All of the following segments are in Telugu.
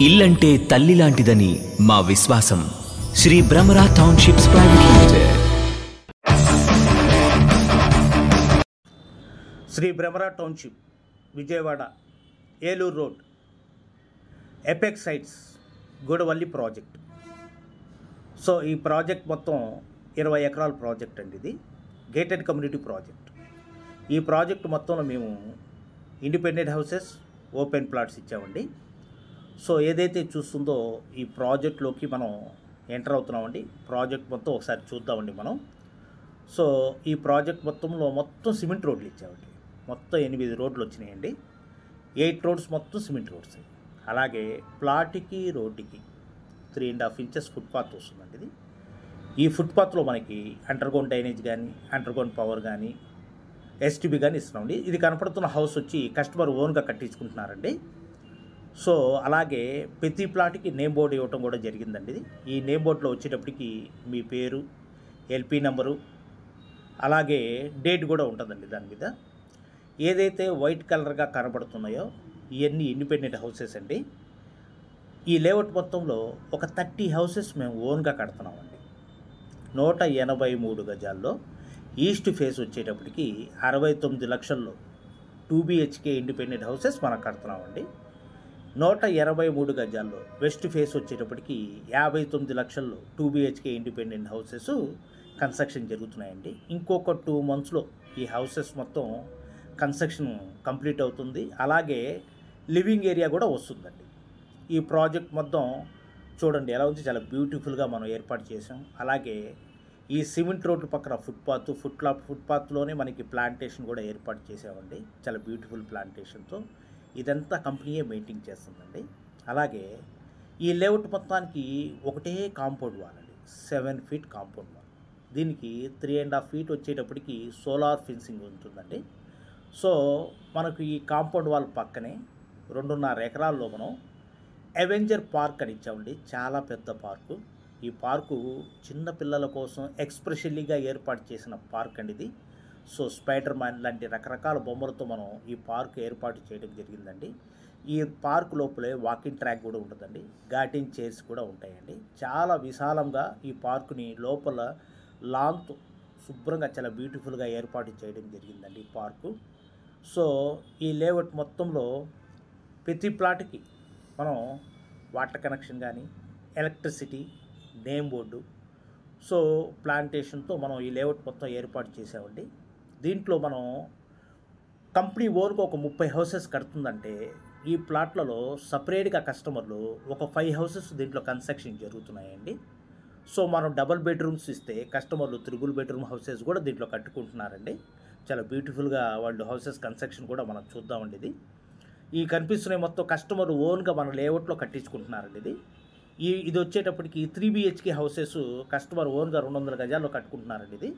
ఇల్లంటే తల్లి లాంటిదని మా విశ్వాసం. Shri Bhramara Townships Private Limited. Shri Bhramara township, Vijayawada, Eluru road, Apex Sites, Gudavalli project. So ఈ ప్రాజెక్ట్ మొత్తం 20 ఎకరాల ప్రాజెక్ట్ అండి. ఇది గేటెడ్ కమ్యూనిటీ ప్రాజెక్ట్. ఈ ప్రాజెక్ట్ మొత్తంలో మేము ఇండిపెండెంట్ హౌసెస్, ఓపెన్ ప్లాట్స్ ఇచ్చామండి. సో ఏదైతే చూస్తుందో ఈ ప్రాజెక్ట్లోకి మనం ఎంటర్ అవుతున్నామండి. ప్రాజెక్ట్ మొత్తం ఒకసారి చూద్దామండి మనం. సో ఈ ప్రాజెక్ట్ మొత్తం సిమెంట్ రోడ్లు ఇచ్చామండి. మొత్తం 8 రోడ్లు వచ్చినాయండి. 8 రోడ్స్ మొత్తం సిమెంట్ రోడ్స్. అలాగే ప్లాట్కి రోడ్డుకి 3.5 ఇంచెస్ ఫుట్పాత్ వస్తుందండి. ఇది ఈ ఫుట్పాత్లో మనకి అండర్గ్రౌండ్ డ్రైనేజ్ కానీ, అండర్గ్రౌండ్ పవర్ కానీ, ఎస్టీబీ కానీ ఇస్తున్నామండి. ఇది కనపడుతున్న హౌస్ వచ్చి కస్టమర్ ఓన్గా కట్టించుకుంటున్నారండి. సో అలాగే ప్రతి ప్లాట్కి నేమ్ బోర్డు ఇవ్వటం కూడా జరిగిందండి. ఇది ఈ నేమ్ బోర్డులో వచ్చేటప్పటికి మీ పేరు, ఎల్పీ నెంబరు, అలాగే డేట్ కూడా ఉంటుందండి దాని మీద. ఏదైతే వైట్ కలర్గా కనబడుతున్నాయో ఇవన్నీ ఇండిపెండెంట్ హౌసెస్ అండి. ఈ లేఅవుట్ మొత్తంలో ఒక 30 హౌసెస్ మేము ఓన్గా కడుతున్నామండి. 183 గజాల్లో ఈస్ట్ ఫేస్ వచ్చేటప్పటికి 69 లక్షల్లో 2 BHK ఇండిపెండెంట్ హౌసెస్ మనం కడుతున్నామండి. 183 గజాల్లో వెస్ట్ ఫేస్ వచ్చేటప్పటికి 59 లక్షల్లో 2 BHK ఇండిపెండెంట్ హౌసెస్ కన్స్ట్రక్షన్ జరుగుతున్నాయండి. ఇంకొక 2 monthsలో ఈ హౌసెస్ మొత్తం కన్స్ట్రక్షన్ కంప్లీట్ అవుతుంది. అలాగే లివింగ్ ఏరియా కూడా వస్తుందండి. ఈ ప్రాజెక్ట్ మొత్తం చూడండి ఎలా ఉంది, చాలా బ్యూటిఫుల్గా మనం ఏర్పాటు చేసాం. అలాగే ఈ సిమెంట్ రోడ్డు పక్కన ఫుట్పాత్లోనే మనకి ప్లాంటేషన్ కూడా ఏర్పాటు చేసామండి. చాలా బ్యూటిఫుల్ ప్లాంటేషన్తో ఇదంతా కంపెనీయే మెయింటైన్ చేస్తుందండి. అలాగే ఈ లేఅవుట్ మొత్తానికి ఒకటే కాంపౌండ్ వాల్ అండి, 7 feet కాంపౌండ్ వాల్. దీనికి 3.5 feet వచ్చేటప్పటికి సోలార్ ఫెన్సింగ్ ఉంటుందండి. సో మనకు ఈ కాంపౌండ్ వాల్ పక్కనే 2.5 ఎకరాల్లో మనం అవెంజర్ పార్క్ అని ఇచ్చామండి. చాలా పెద్ద పార్కు. ఈ పార్కు చిన్న పిల్లల కోసం ఎక్స్ప్రెషన్లీగా ఏర్పాటు చేసిన పార్క్ అండి ఇది. సో స్పైడర్ మ్యాన్ లాంటి రకరకాల బొమ్మలతో మనం ఈ పార్క్ ఏర్పాటు చేయడం జరిగిందండి. ఈ పార్క్ లోపలే వాకింగ్ ట్రాక్ కూడా ఉంటుందండి. గార్డెన్ చైర్స్ కూడా ఉంటాయండి. చాలా విశాలంగా ఈ పార్కుని లోపల లాన్తో శుభ్రంగా చాలా బ్యూటిఫుల్గా ఏర్పాటు చేయడం జరిగిందండి ఈ పార్కు. సో ఈ లేఅవుట్ మొత్తంలో ప్రతి ప్లాట్కి మనం వాటర్ కనెక్షన్ కానీ, ఎలక్ట్రిసిటీ, నేమ్ బోర్డు, సో ప్లాంటేషన్తో మనం ఈ లేఅవుట్ మొత్తం ఏర్పాటు చేసామండి. దీంట్లో మనం కంపెనీ ఓన్గా ఒక 30 హౌసెస్ కడుతుందంటే ఈ ప్లాట్లలో సపరేట్గా కస్టమర్లు ఒక 5 హౌసెస్ దీంట్లో కన్స్ట్రక్షన్ జరుగుతున్నాయండి. సో మనం డబుల్ బెడ్రూమ్స్ ఇస్తే కస్టమర్లు 3 బెడ్రూమ్ హౌసెస్ కూడా దీంట్లో కట్టుకుంటున్నారండి. చాలా బ్యూటిఫుల్గా వాళ్ళు హౌసెస్ కన్స్ట్రక్షన్ కూడా మనం చూద్దామండి. ఈ కనిపిస్తున్న మొత్తం కస్టమర్ ఓన్గా మన లేఅవుట్లో కట్టించుకుంటున్నారండి. ఇది వచ్చేటప్పటికి 3 BHK హౌసెస్ కస్టమర్ ఓన్గా 200 గజాల్లో కట్టుకుంటున్నారండి.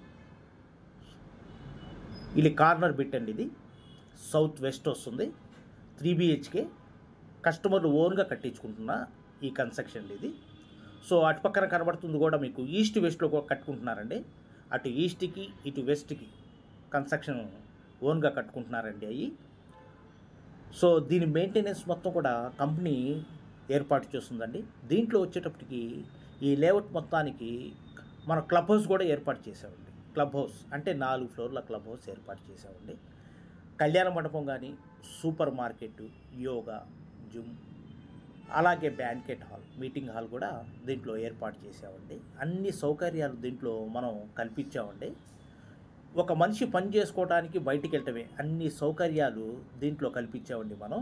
ఇది కార్నర్ బిట్ అండి. ఇది సౌత్ వెస్ట్ వస్తుంది. 3 BHK కస్టమర్లు ఓన్గా కట్టించుకుంటున్న ఈ కన్స్ట్రక్షన్ ఇది. సో అటు పక్కన కనబడుతుంది కూడా మీకు ఈస్ట్ వెస్ట్లో కట్టుకుంటున్నారండి. అటు ఈస్ట్కి ఇటు వెస్ట్కి కన్స్ట్రక్షన్ ఓన్గా కట్టుకుంటున్నారండి అవి. సో దీని మెయింటెనెన్స్ మొత్తం కూడా కంపెనీ ఏర్పాటు చేస్తుందండి. దీంట్లో వచ్చేటప్పటికి ఈ లేఅవుట్ మొత్తానికి మన క్లబ్ హౌస్ కూడా ఏర్పాటు చేసామండి. క్లబ్ హౌస్ అంటే 4 ఫ్లోర్ల క్లబ్ హౌస్ ఏర్పాటు చేసామండి. కళ్యాణ మండపం కానీ, సూపర్ మార్కెట్, యోగా, జిమ్, అలాగే బ్యాంకెట్ హాల్, మీటింగ్ హాల్ కూడా దీంట్లో ఏర్పాటు చేసామండి. అన్ని సౌకర్యాలు దీంట్లో మనం కల్పించామండి. ఒక మనిషి పని చేసుకోవడానికి బయటికి వెళ్ళటమే అన్ని సౌకర్యాలు దీంట్లో కల్పించామండి మనం.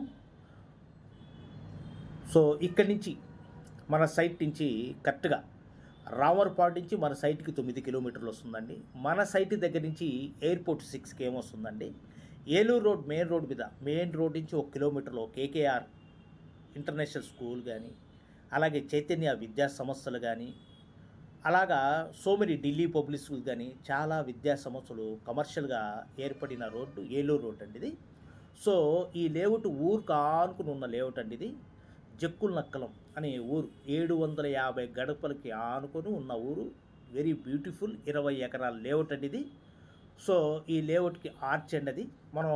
సో ఇక్కడి నుంచి మన సైట్ నుంచి కరెక్ట్గా రామర్పాడు నుంచి మన సైట్కి 9 కిలోమీటర్లు వస్తుందండి. మన సైట్ దగ్గర నుంచి ఎయిర్పోర్ట్ 6 km వస్తుందండి. ఏలూరు రోడ్ మెయిన్ రోడ్ నుంచి 1 కిలోమీటర్లో KKR ఇంటర్నేషనల్ స్కూల్ కానీ, అలాగే చైతన్య విద్యా సంస్థలు కానీ, అలాగా మెనీ ఢిల్లీ పబ్లిక్ స్కూల్ కానీ చాలా విద్యా సంస్థలు కమర్షియల్గా ఏర్పడిన రోడ్డు ఏలూరు రోడ్ అండి ఇది. సో ఈ లేఅవుట్ ఊరుకు ఆనుకుని ఉన్న లేఅవుట్ అండి ఇది. జక్కుల నక్కలం అనే ఊరు 750 గడపలకి ఆనుకొని ఉన్న ఊరు. వెరీ బ్యూటిఫుల్ 20 ఎకరాల లేఅవుట్ అండి ఇది. సో ఈ లేఅవుట్కి ఆర్చ్ అండి అది. మనం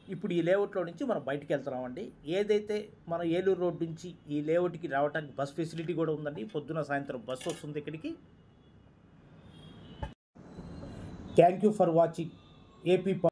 ఇప్పుడు ఈ లేఅవుట్లో నుంచి మనం బయటికి వెళ్తున్నామండి. ఏదైతే మన ఏలూరు రోడ్ నుంచి ఈ లేఅవుట్కి రావడానికి బస్ ఫెసిలిటీ కూడా ఉందండి. పొద్దున సాయంత్రం బస్సు వస్తుంది ఇక్కడికి. Thank you for watching AP